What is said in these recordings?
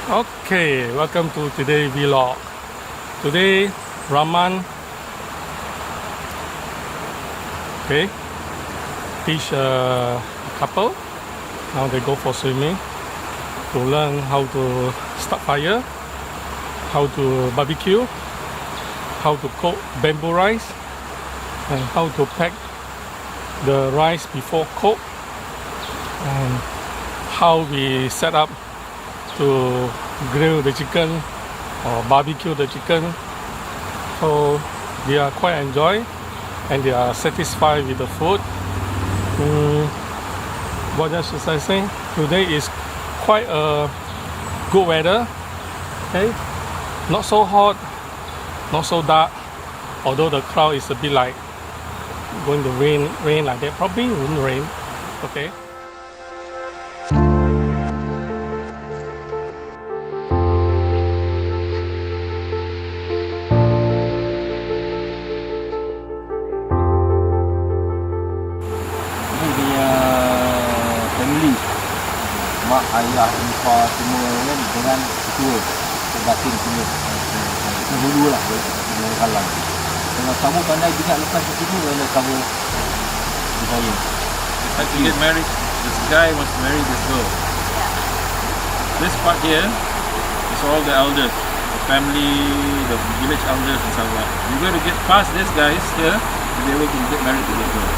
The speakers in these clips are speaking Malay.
Okay, welcome to today's vlog. Today, Raman teach a couple. Now they go for swimming to learn how to start fire, how to barbecue, how to cook bamboo rice, and how to pack the rice before cook, and how we set up to grill the chicken or barbecue the chicken. So they are quite enjoy and they are satisfied with the food. What else should I say? Today is quite a good weather. Okay, not so hot, not so dark, although the cloud is a bit like going to rain like that. Probably won't rain. Okay. Mak, ayah, ipar semua kan dengan ketua batin semua. Itu dulu lah dia kalang. Kalau kamu pandai juga lepas ke sini, boleh kamu saya. If I to get married, this guy wants to marry this girl. This part here is all the elders, the family, the village elders and so on. You got to get past these guys here to be able to get married to this girl.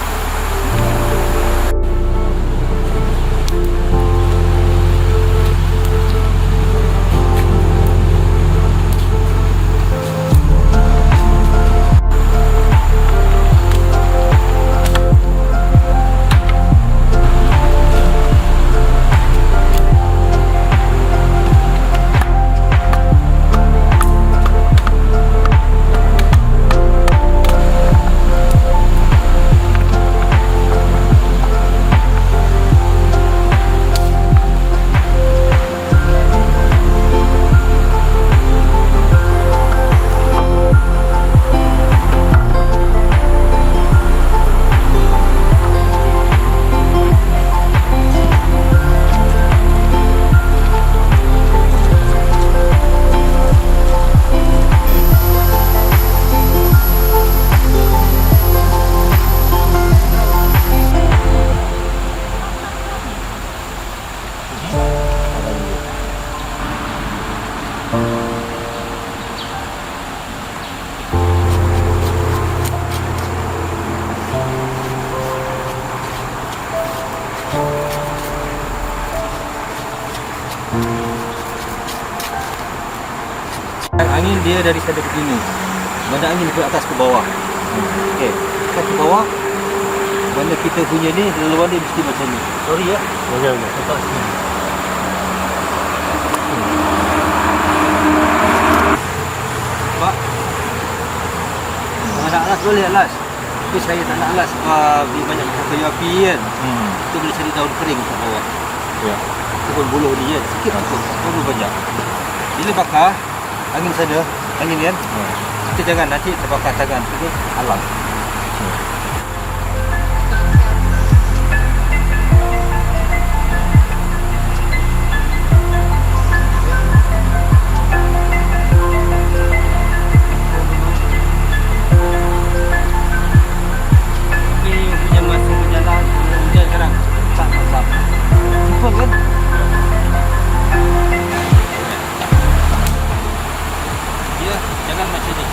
Angin dia dari sana ke sini. Mana angin ke atas ke bawah. Okey, atas ke bawah. Mana kita punya ni laluan dia mesti macam ni. Sorry ya. Okay. Letak sini. Pak. Kalau nak alas boleh alas. Tapi saya tak nak alas sebab dia banyak kayu api kan. Kita boleh cari daun kering kat bawah. Ya. Itu pun buluh ni kan. Sikit pun. Terlalu banyak. Bila bakar angin sana, angin kan? Kita jangan nanti terbakar tangan. Itu alam. Ini punya masa berjalan, hujan sekarang. Tak masak. Cepat kan? Jangan macam ni.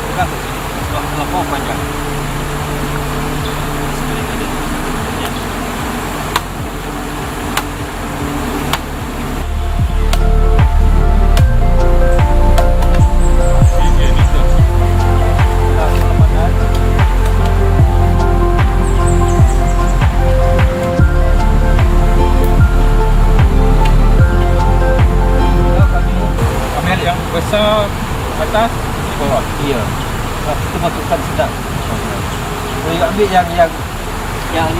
Pegang ke sini. Sebab terlampau panjang. Sekali tadi. Ya. Ambil yang besar atas, di bawah. Iya. Kita masukkan sedap. Boleh ambil yang ni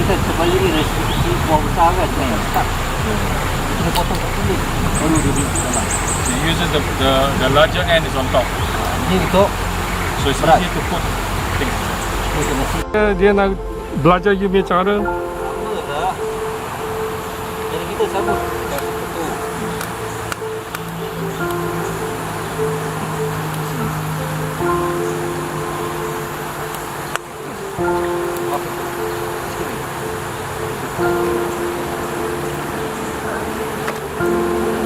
kan terbalik ni resi buah besar kan. Tak. Kita potong kat sini. Baru dia duduk dalam. So it uses the larger end is on top. Ini untuk So it's berat. easy to put things. Dia nak belajar you punya cara. Sama dah. Jadi kita sama.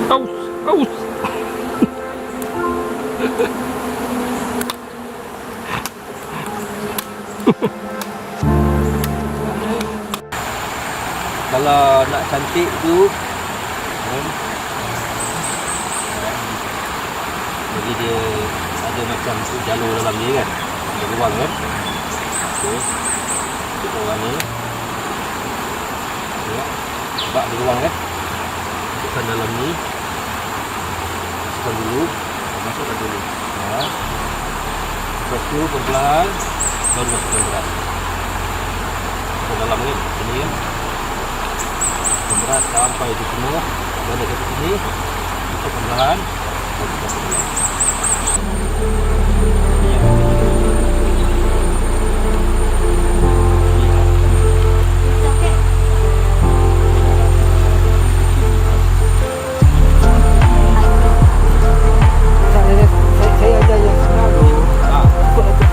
Aus, aus. Kalau nak cantik tu jadi dia ada macam jalur dalam ni kan, ada ruang kan. Okey, tutup ruang ni ya, sebab ada ruang kan, masukkan dalam ni, masukkan dulu ya. Lepas tu perlahan baru masukkan berat ke dalam ni, sini ya, berat sampai di semua, balik ke sini, tutup perlahan, baru masuk dalam. Saya ajar yang senang tu. Ikut aja.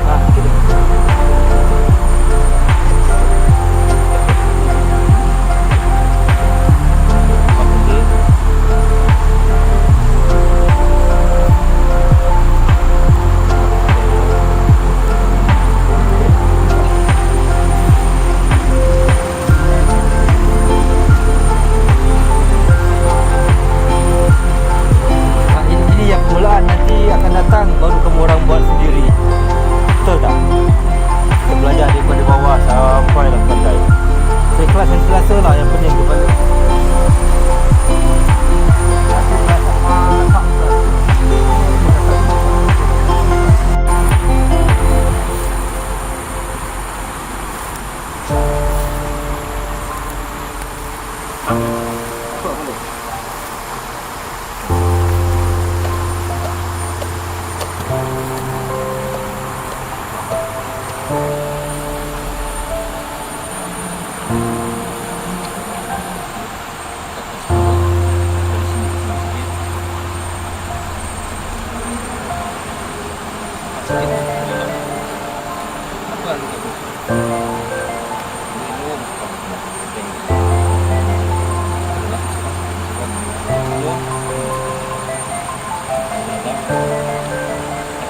Kita.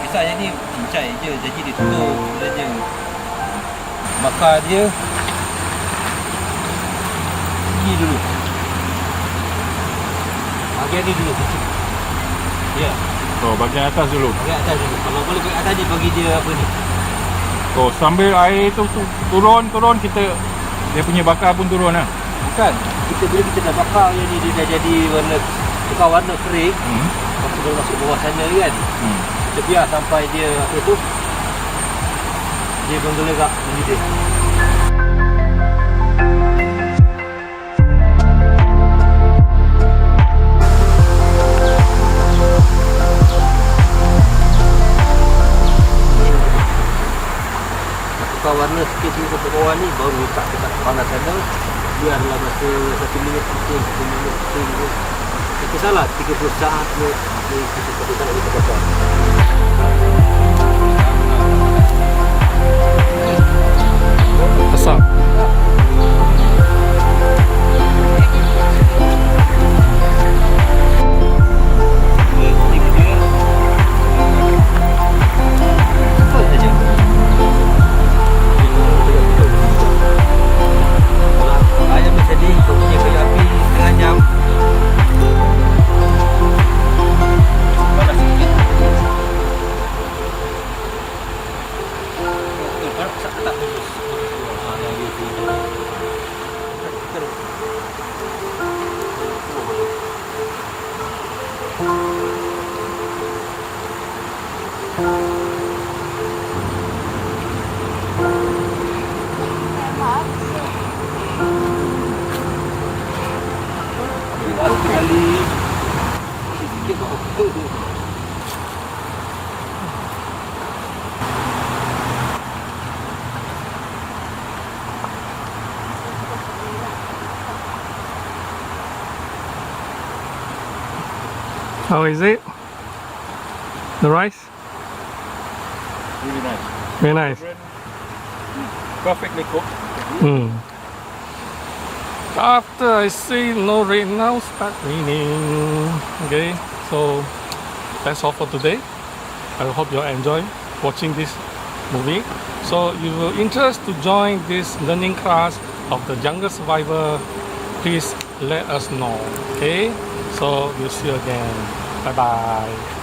Pisahnya ni cincai je, jadi dia tutup saja. Bakar dia ni dulu. Bahagian ni dulu. Ya. Oh, bagian atas dulu. Bahagian atas dulu. Kalau boleh bahagian atas dia bagi dia apa ni. Oh, sambil air tu turun kita dia punya bakar pun turun lah. Bukan. Bila kita dah bakar yang ni, dia dah jadi warna tukar warna kering. Lepas tu baru masuk bawah sana kan. Kita biar sampai dia apa tu, dia menggelegak mendidih. Tukar warna sikit dulu ke bawah ni, baru letak dekat panas sana. Biarlah masa 1 minit pusing, 1 minit pusing tu. Tak kisahlah 30 saat ke, kita tak kisah lagi terbakar. Asam. Ayam macam ni, kau punya kayu api setengah jam. Panas sikit. Tak putus. Yang dia tu. Sekali sikit kau. How is it? The rice? Really nice. Very nice. Perfectly cooked. After I see no rain, now start raining. Okay, so that's all for today. I hope you enjoy watching this movie. So if you're interested to join this learning class of the Jungle Survivor, please let us know. Okay, so we'll see you again. Bye bye.